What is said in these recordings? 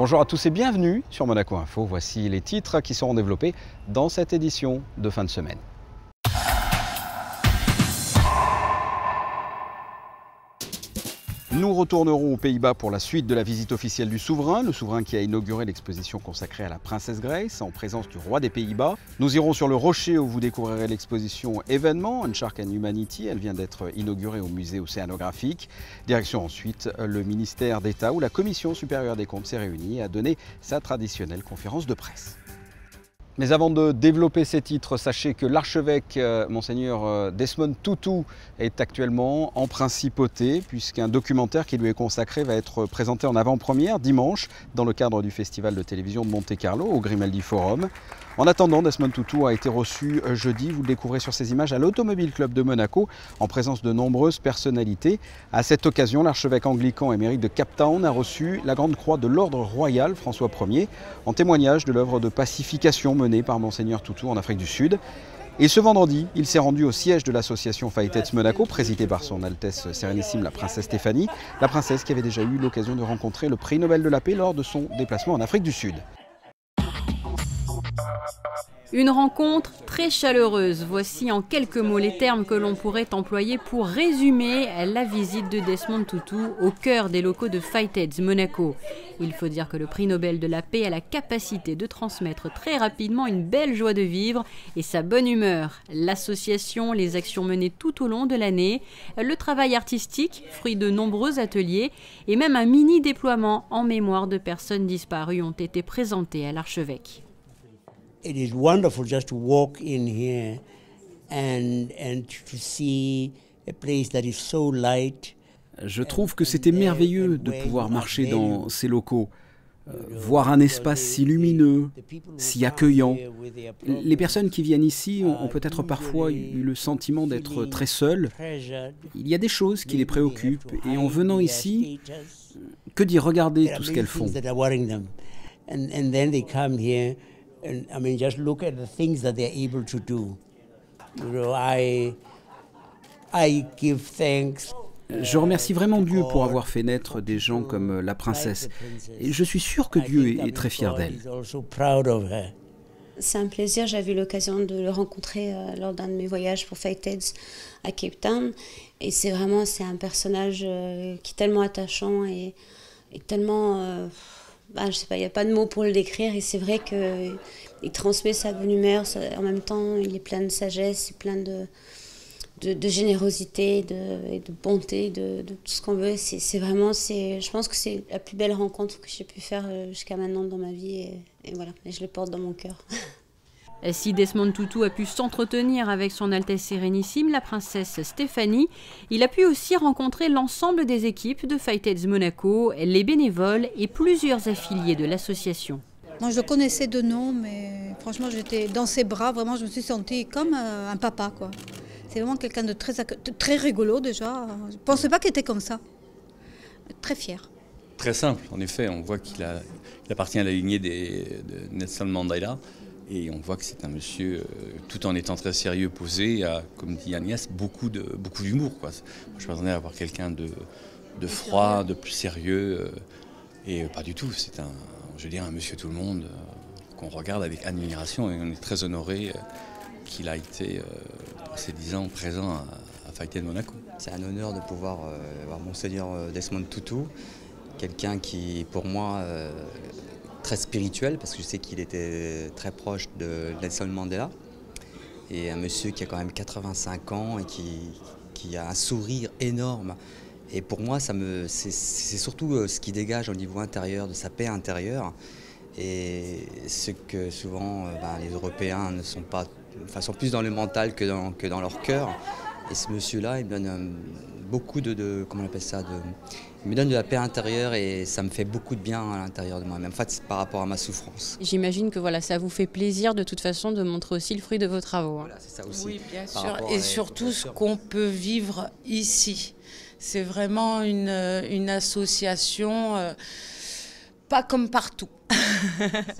Bonjour à tous et bienvenue sur Monaco Info. Voici les titres qui seront développés dans cette édition de fin de semaine. Nous retournerons aux Pays-Bas pour la suite de la visite officielle du souverain, le souverain qui a inauguré l'exposition consacrée à la princesse Grace en présence du roi des Pays-Bas. Nous irons sur le Rocher où vous découvrirez l'exposition événement On Shark and Humanity. Elle vient d'être inaugurée au musée océanographique. Direction ensuite le ministère d'État où la Commission supérieure des comptes s'est réunie et a donné sa traditionnelle conférence de presse. Mais avant de développer ces titres, sachez que l'archevêque Monseigneur Desmond Tutu est actuellement en principauté puisqu'un documentaire qui lui est consacré va être présenté en avant-première dimanche dans le cadre du festival de télévision de Monte-Carlo au Grimaldi Forum. En attendant, Desmond Tutu a été reçu jeudi, vous le découvrez sur ces images, à l'Automobile Club de Monaco en présence de nombreuses personnalités. À cette occasion, l'archevêque anglican émérite de Cape Town a reçu la Grande Croix de l'Ordre Royal François Ier en témoignage de l'œuvre de pacification menée par Monseigneur Tutu en Afrique du Sud. Et ce vendredi, il s'est rendu au siège de l'association Fight-Aids Monaco, présidée par son Altesse Sérénissime la princesse Stéphanie, la princesse qui avait déjà eu l'occasion de rencontrer le prix Nobel de la paix lors de son déplacement en Afrique du Sud. Une rencontre très chaleureuse. Voici en quelques mots les termes que l'on pourrait employer pour résumer la visite de Desmond Tutu au cœur des locaux de Fight-Aids Monaco. Il faut dire que le prix Nobel de la paix a la capacité de transmettre très rapidement une belle joie de vivre et sa bonne humeur. L'association, les actions menées tout au long de l'année, le travail artistique, fruit de nombreux ateliers et même un mini-déploiement en mémoire de personnes disparues ont été présentés à l'archevêque. It is wonderful just to walk in here and to see a place that is so light. Je trouve que c'était merveilleux de pouvoir marcher dans ces locaux, voir un espace si lumineux, si accueillant. Les personnes qui viennent ici ont peut-être parfois eu le sentiment d'être très seules. Il y a des choses qui les préoccupent et en venant ici, que d'y regarder tout ce qu'elles font. And I mean, just look at the things that they're able to do. You know, I give thanks. Je remercie vraiment Dieu pour avoir fait naître des gens comme la princesse. Et je suis sûr que Dieu est très fier d'elle. C'est un plaisir, j'avais eu l'occasion de le rencontrer lors d'un de mes voyages pour Fight-Aids à Cape Town. Et c'est un personnage qui est tellement attachant et tellement... je sais pas, il n'y a pas de mots pour le décrire et c'est vrai qu'il transmet sa bonne humeur, en même temps il est plein de sagesse, plein de générosité et de bonté, de tout ce qu'on veut. C'est vraiment, je pense que c'est la plus belle rencontre que j'ai pu faire jusqu'à maintenant dans ma vie et voilà, et je le porte dans mon cœur. Si Desmond Tutu a pu s'entretenir avec son Altesse Sérénissime, la princesse Stéphanie, il a pu aussi rencontrer l'ensemble des équipes de Fight-Aids Monaco, les bénévoles et plusieurs affiliés de l'association. Moi, je le connaissais de nom, mais franchement, j'étais dans ses bras. Vraiment, je me suis sentie comme un papa, quoi. C'est vraiment quelqu'un de très rigolo, déjà. Je ne pensais pas qu'il était comme ça. Très fier. Très simple, en effet. On voit qu'il appartient à la lignée de Nelson Mandela. Et on voit que c'est un monsieur, tout en étant très sérieux, posé, a, comme dit Agnès, beaucoup d'humour. Je m'attendais à avoir quelqu'un de froid, de plus sérieux, et pas du tout. C'est un monsieur tout le monde qu'on regarde avec admiration et on est très honoré qu'il a été, pour ces 10 ans, présent à Fight-Aids Monaco. C'est un honneur de pouvoir voir Monseigneur Desmond Tutu, quelqu'un qui, pour moi, très spirituel, parce que je sais qu'il était très proche de Nelson Mandela, et un monsieur qui a quand même 85 ans et qui a un sourire énorme. Et pour moi, c'est surtout ce qui dégage au niveau intérieur, de sa paix intérieure, et ce que souvent les Européens ne sont pas, sont plus dans le mental que dans leur cœur. Et ce monsieur-là, il me donne beaucoup comment on appelle ça, il me donne de la paix intérieure et ça me fait beaucoup de bien à l'intérieur de moi-même, en fait, par rapport à ma souffrance. J'imagine que voilà, ça vous fait plaisir de toute façon de montrer aussi le fruit de vos travaux. Voilà, c'est ça aussi. Oui, bien sûr, et surtout ce qu'on peut vivre ici. C'est vraiment une association pas comme partout.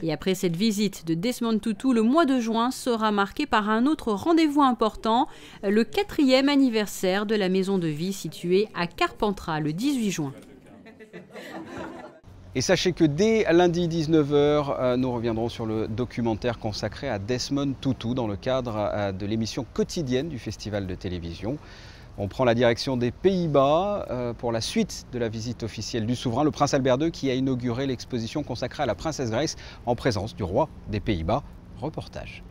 Et après cette visite de Desmond Tutu, le mois de juin sera marqué par un autre rendez-vous important, le 4e anniversaire de la maison de vie située à Carpentras le 18 juin. Et sachez que dès lundi 19h, nous reviendrons sur le documentaire consacré à Desmond Tutu dans le cadre de l'émission quotidienne du Festival de télévision. On prend la direction des Pays-Bas pour la suite de la visite officielle du souverain, le prince Albert II, qui a inauguré l'exposition consacrée à la princesse Grace en présence du roi des Pays-Bas. Reportage.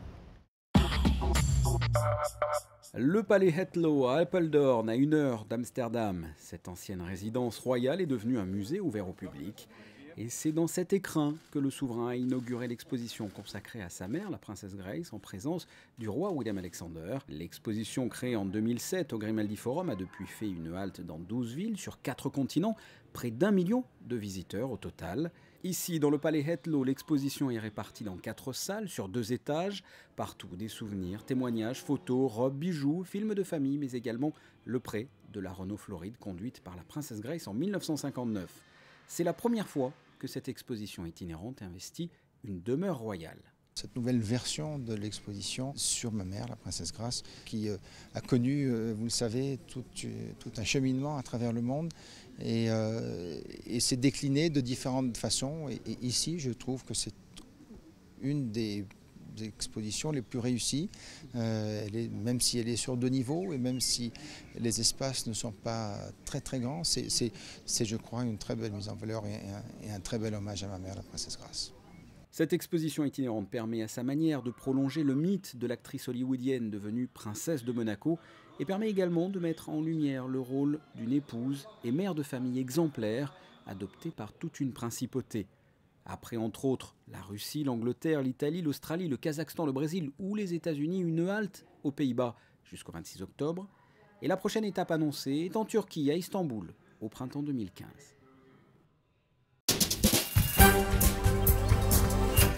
Le palais Hetlo à Apeldoorn, à 1 heure d'Amsterdam. Cette ancienne résidence royale est devenue un musée ouvert au public. Et c'est dans cet écrin que le souverain a inauguré l'exposition consacrée à sa mère, la princesse Grace, en présence du roi William Alexander. L'exposition créée en 2007 au Grimaldi Forum a depuis fait une halte dans 12 villes sur 4 continents, près d'1 million de visiteurs au total. Ici, dans le palais Hetlo, l'exposition est répartie dans 4 salles sur 2 étages. Partout, des souvenirs, témoignages, photos, robes, bijoux, films de famille, mais également le prêt de la Renault Floride conduite par la princesse Grace en 1959. C'est la première fois que cette exposition itinérante investit une demeure royale. Cette nouvelle version de l'exposition sur ma mère, la princesse Grace, qui a connu, vous le savez, tout un cheminement à travers le monde et s'est déclinée de différentes façons. Et ici, je trouve que c'est une des expositions les plus réussies, même si elle est sur 2 niveaux et même si les espaces ne sont pas très très grands, c'est je crois une très belle mise en valeur et un très bel hommage à ma mère, la princesse Grace. Cette exposition itinérante permet à sa manière de prolonger le mythe de l'actrice hollywoodienne devenue princesse de Monaco et permet également de mettre en lumière le rôle d'une épouse et mère de famille exemplaire adoptée par toute une principauté. Après, entre autres, la Russie, l'Angleterre, l'Italie, l'Australie, le Kazakhstan, le Brésil ou les États-Unis, une halte aux Pays-Bas jusqu'au 26 octobre. Et la prochaine étape annoncée est en Turquie, à Istanbul, au printemps 2015.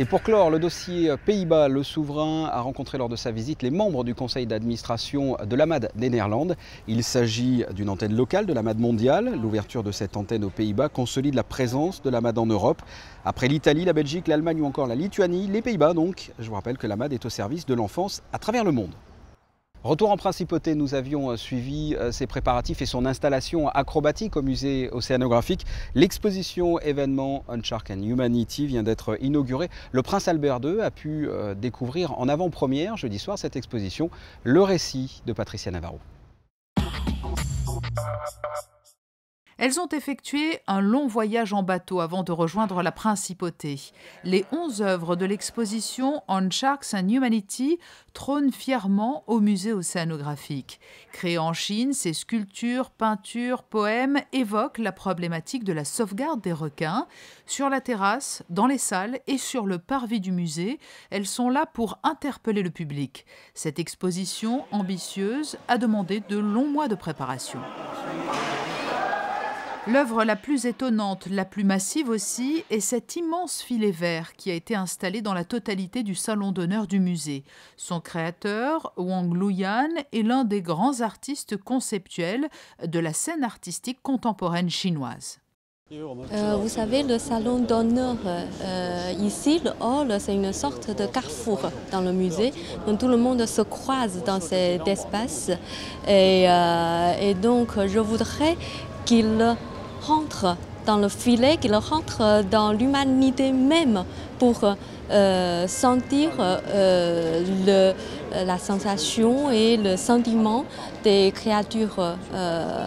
Et pour clore le dossier Pays-Bas, le souverain a rencontré lors de sa visite les membres du conseil d'administration de l'AMAD des Néerlandes. Il s'agit d'une antenne locale de l'AMAD mondiale. L'ouverture de cette antenne aux Pays-Bas consolide la présence de l'AMAD en Europe. Après l'Italie, la Belgique, l'Allemagne ou encore la Lituanie, les Pays-Bas donc. Je vous rappelle que l'AMAD est au service de l'enfance à travers le monde. Retour en principauté, nous avions suivi ses préparatifs et son installation acrobatique au musée océanographique. L'exposition événement On Shark and Humanity vient d'être inaugurée. Le prince Albert II a pu découvrir en avant-première, jeudi soir, cette exposition. Le récit de Patricia Navarro. Elles ont effectué un long voyage en bateau avant de rejoindre la principauté. Les 11 œuvres de l'exposition On Sharks and Humanity trônent fièrement au musée océanographique. Créées en Chine, ces sculptures, peintures, poèmes évoquent la problématique de la sauvegarde des requins. Sur la terrasse, dans les salles et sur le parvis du musée, elles sont là pour interpeller le public. Cette exposition ambitieuse a demandé de longs mois de préparation. L'œuvre la plus étonnante, la plus massive aussi, est cet immense filet vert qui a été installé dans la totalité du salon d'honneur du musée. Son créateur, Wang Luyan, est l'un des grands artistes conceptuels de la scène artistique contemporaine chinoise. Vous savez, le salon d'honneur ici, le hall, c'est une sorte de carrefour dans le musée. Donc tout le monde se croise dans cet espace. Et donc je voudrais qu'il rentre dans le filet, qu'il rentre dans l'humanité même pour sentir la sensation et le sentiment des créatures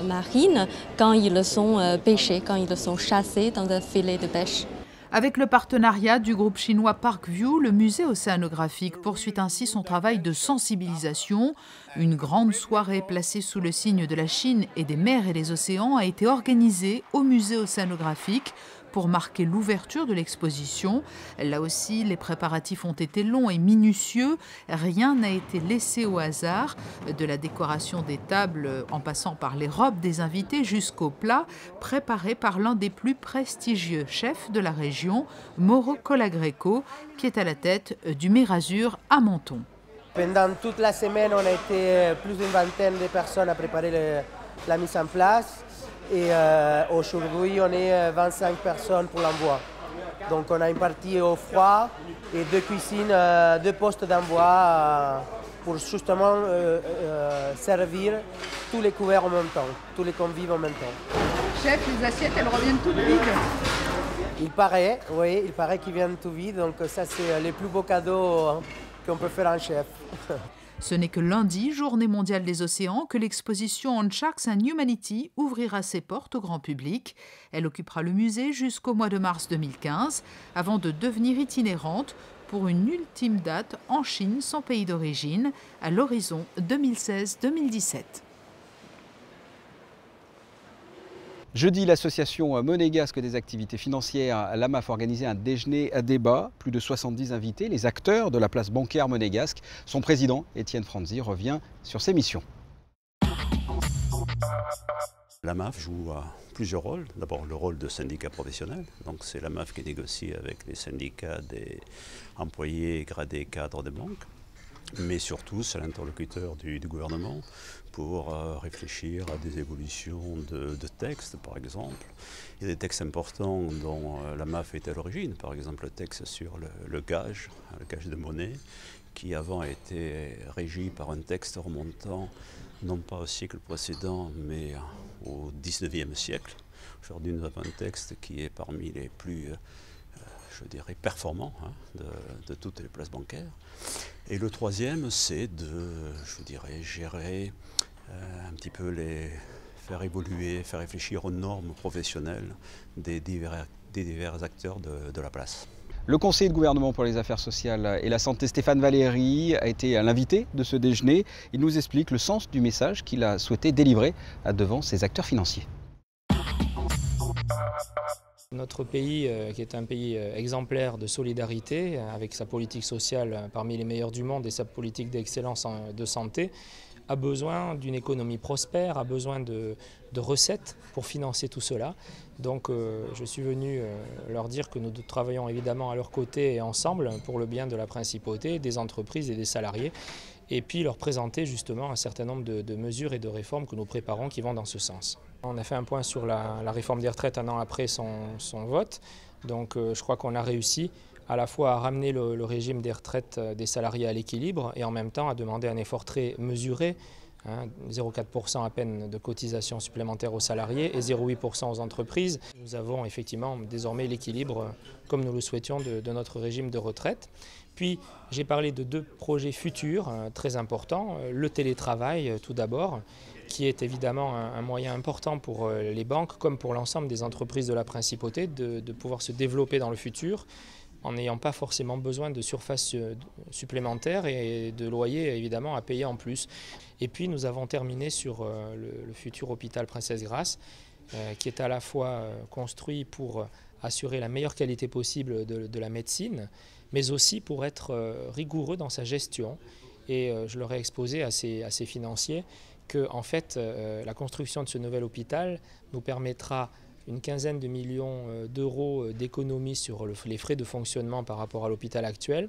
marines quand ils sont pêchés, quand ils sont chassés dans un filet de pêche. Avec le partenariat du groupe chinois Parkview, le musée océanographique poursuit ainsi son travail de sensibilisation. Une grande soirée placée sous le signe de la Chine et des mers et des océans a été organisée au musée océanographique pour marquer l'ouverture de l'exposition. Là aussi, les préparatifs ont été longs et minutieux. Rien n'a été laissé au hasard, de la décoration des tables en passant par les robes des invités jusqu'aux plats préparés par l'un des plus prestigieux chefs de la région, Mauro Colagreco, qui est à la tête du Mérazur à Menton. Pendant toute la semaine, on a été plus d'une vingtaine de personnes à préparer la mise en place. Et aujourd'hui, on est 25 personnes pour l'envoi. Donc on a une partie au froid et 2 cuisines, 2 postes d'envoi pour justement servir tous les couverts en même temps, tous les convives en même temps. Chef, les assiettes, elles reviennent toutes vides. Il paraît, oui, il paraît qu'ils viennent tout vite, donc ça c'est les plus beaux cadeaux qu'on peut faire à un chef. Ce n'est que lundi, Journée mondiale des océans, que l'exposition On Sharks and Humanity ouvrira ses portes au grand public. Elle occupera le musée jusqu'au mois de mars 2015, avant de devenir itinérante pour une ultime date en Chine, son pays d'origine, à l'horizon 2016-2017. Jeudi, l'association monégasque des activités financières, l'AMAF, organisait un déjeuner à débat. Plus de 70 invités, les acteurs de la place bancaire monégasque. Son président, Étienne Franzi, revient sur ses missions. L'AMAF joue plusieurs rôles. D'abord le rôle de syndicat professionnel. Donc c'est l'AMAF qui négocie avec les syndicats des employés gradés cadres des banques. Mais surtout, c'est l'interlocuteur du gouvernement pour réfléchir à des évolutions de textes, par exemple. Il y a des textes importants dont l'AMAF était à l'origine, par exemple le texte sur le gage de monnaie, qui avant était régi par un texte remontant non pas au siècle précédent, mais au XIXe siècle. Aujourd'hui, nous avons un texte qui est parmi les plus je dirais, performant de toutes les places bancaires. Et le troisième, c'est de, je dirais, gérer un petit peu faire évoluer, faire réfléchir aux normes professionnelles des divers acteurs de la place. Le conseiller de gouvernement pour les affaires sociales et la santé, Stéphane Valéry, a été l'invité de ce déjeuner. Il nous explique le sens du message qu'il a souhaité délivrer devant ces acteurs financiers. Notre pays, qui est un pays exemplaire de solidarité, avec sa politique sociale parmi les meilleures du monde et sa politique d'excellence de santé, a besoin d'une économie prospère, a besoin de recettes pour financer tout cela. Donc je suis venu leur dire que nous travaillons évidemment à leur côté et ensemble pour le bien de la principauté, des entreprises et des salariés, et puis leur présenter justement un certain nombre de mesures et de réformes que nous préparons qui vont dans ce sens. On a fait un point sur la réforme des retraites un an après son vote, donc je crois qu'on a réussi à la fois à ramener le régime des retraites des salariés à l'équilibre et en même temps à demander un effort très mesuré, 0,4% à peine de cotisation supplémentaire aux salariés et 0,8% aux entreprises. Nous avons effectivement désormais l'équilibre comme nous le souhaitions de notre régime de retraite. Puis j'ai parlé de deux projets futurs très importants. Le télétravail tout d'abord, qui est évidemment un moyen important pour les banques comme pour l'ensemble des entreprises de la principauté de pouvoir se développer dans le futur en n'ayant pas forcément besoin de surface supplémentaires et de loyers évidemment à payer en plus. Et puis nous avons terminé sur le futur hôpital Princesse Grace qui est à la fois construit pour assurer la meilleure qualité possible de la médecine, mais aussi pour être rigoureux dans sa gestion. Et je leur ai exposé à ces financiers que en fait, la construction de ce nouvel hôpital nous permettra une quinzaine de millions d'euros d'économies sur les frais de fonctionnement par rapport à l'hôpital actuel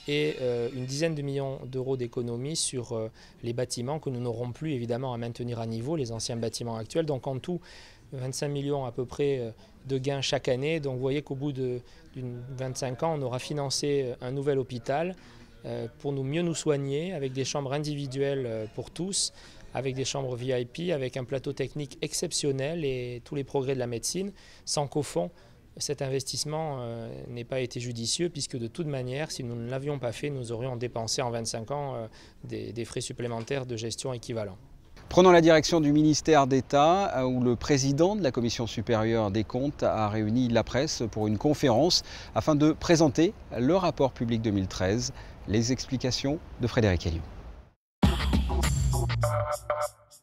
et une dizaine de millions d'euros d'économies sur les bâtiments que nous n'aurons plus évidemment à maintenir à niveau, les anciens bâtiments actuels. Donc en tout, 25 millions à peu près de gains chaque année. Donc vous voyez qu'au bout de 25 ans, on aura financé un nouvel hôpital pour mieux nous soigner avec des chambres individuelles pour tous, avec des chambres VIP, avec un plateau technique exceptionnel et tous les progrès de la médecine, sans qu'au fond, cet investissement n'ait pas été judicieux, puisque de toute manière, si nous ne l'avions pas fait, nous aurions dépensé en 25 ans des frais supplémentaires de gestion équivalents. Prenons la direction du ministère d'État, où le président de la Commission supérieure des comptes a réuni la presse pour une conférence afin de présenter le rapport public 2013. Les explications de Frédéric Elliot.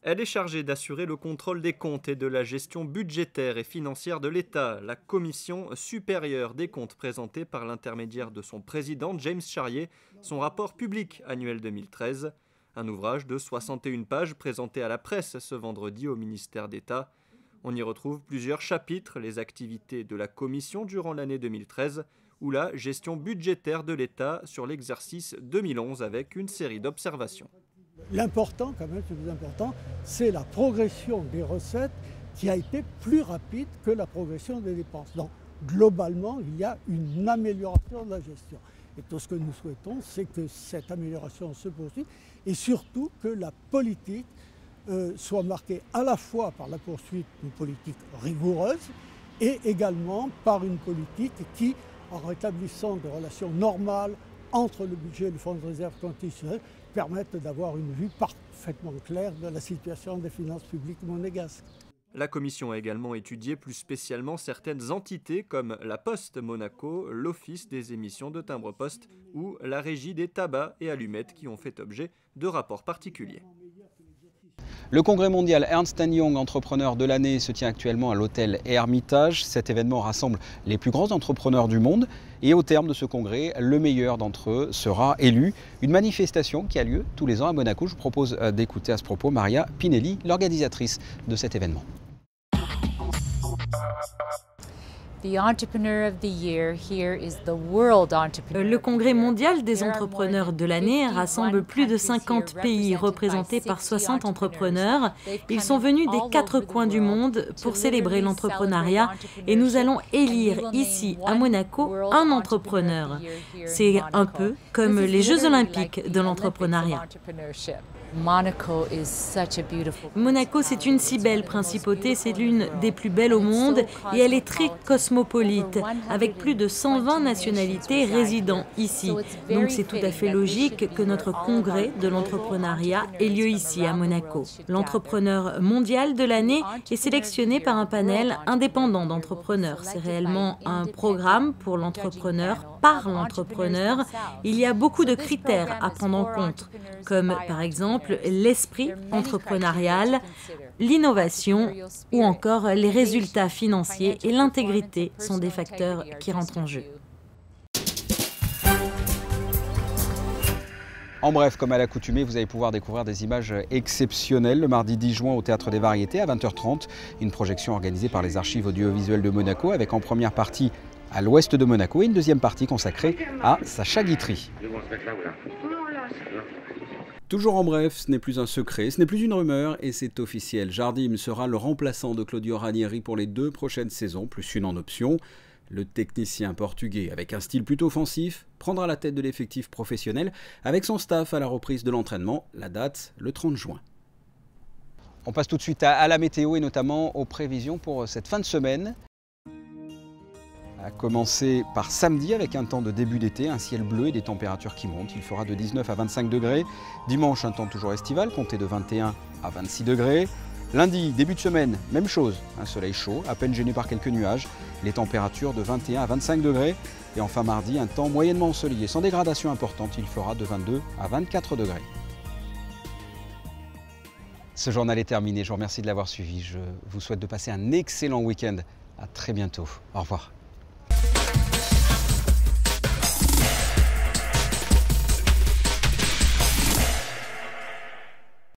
Elle est chargée d'assurer le contrôle des comptes et de la gestion budgétaire et financière de l'État. La Commission supérieure des comptes présentée par l'intermédiaire de son président James Charrier son rapport public annuel 2013. Un ouvrage de 61 pages présenté à la presse ce vendredi au ministère d'État. On y retrouve plusieurs chapitres, les activités de la Commission durant l'année 2013 ou la gestion budgétaire de l'État sur l'exercice 2011 avec une série d'observations. L'important, quand même, le plus important, c'est la progression des recettes qui a été plus rapide que la progression des dépenses. Donc, globalement, il y a une amélioration de la gestion. Et tout ce que nous souhaitons, c'est que cette amélioration se poursuive et surtout que la politique soit marquée à la fois par la poursuite d'une politique rigoureuse et également par une politique qui, en rétablissant des relations normales entre le budget et le fonds de réserve constitutionnel, permettent d'avoir une vue parfaitement claire de la situation des finances publiques monégasques. La commission a également étudié plus spécialement certaines entités comme la Poste Monaco, l'Office des émissions de timbres-poste ou la Régie des tabacs et allumettes qui ont fait objet de rapports particuliers. Le congrès mondial Ernst & Young Entrepreneur de l'année se tient actuellement à l'hôtel Hermitage. Cet événement rassemble les plus grands entrepreneurs du monde et au terme de ce congrès, le meilleur d'entre eux sera élu. Une manifestation qui a lieu tous les ans à Monaco. Je vous propose d'écouter à ce propos Maria Pinelli, l'organisatrice de cet événement. Le congrès mondial des entrepreneurs de l'année rassemble plus de 50 pays représentés par 60 entrepreneurs. Ils sont venus des 4 coins du monde pour célébrer l'entrepreneuriat et nous allons élire ici à Monaco un entrepreneur. C'est un peu comme les Jeux olympiques de l'entrepreneuriat. Monaco, c'est une si belle principauté, c'est l'une des plus belles au monde et elle est très cosmopolite, avec plus de 120 nationalités résidant ici. Donc c'est tout à fait logique que notre congrès de l'entrepreneuriat ait lieu ici à Monaco. L'entrepreneur mondial de l'année est sélectionné par un panel indépendant d'entrepreneurs. C'est réellement un programme pour l'entrepreneur, par l'entrepreneur. Il y a beaucoup de critères à prendre en compte, comme par exemple l'esprit entrepreneurial, l'innovation ou encore les résultats financiers et l'intégrité sont des facteurs qui rentrent en jeu. En bref, comme à l'accoutumée, vous allez pouvoir découvrir des images exceptionnelles le mardi 10 juin au Théâtre des Variétés à 20h30. Une projection organisée par les archives audiovisuelles de Monaco avec en première partie à l'ouest de Monaco et une deuxième partie consacrée à Sacha Guitry. Toujours en bref, ce n'est plus un secret, ce n'est plus une rumeur et c'est officiel. Jardim sera le remplaçant de Claudio Ranieri pour les 2 prochaines saisons, plus une en option. Le technicien portugais, avec un style plutôt offensif, prendra la tête de l'effectif professionnel avec son staff à la reprise de l'entraînement. La date, le 30 juin. On passe tout de suite à la météo et notamment aux prévisions pour cette fin de semaine. À commencer par samedi avec un temps de début d'été, un ciel bleu et des températures qui montent. Il fera de 19 à 25 degrés. Dimanche, un temps toujours estival, compté de 21 à 26 degrés. Lundi, début de semaine, même chose, un soleil chaud, à peine gêné par quelques nuages. Les températures de 21 à 25 degrés. Et enfin mardi, un temps moyennement ensoleillé, sans dégradation importante. Il fera de 22 à 24 degrés. Ce journal est terminé. Je vous remercie de l'avoir suivi. Je vous souhaite de passer un excellent week-end. À très bientôt. Au revoir.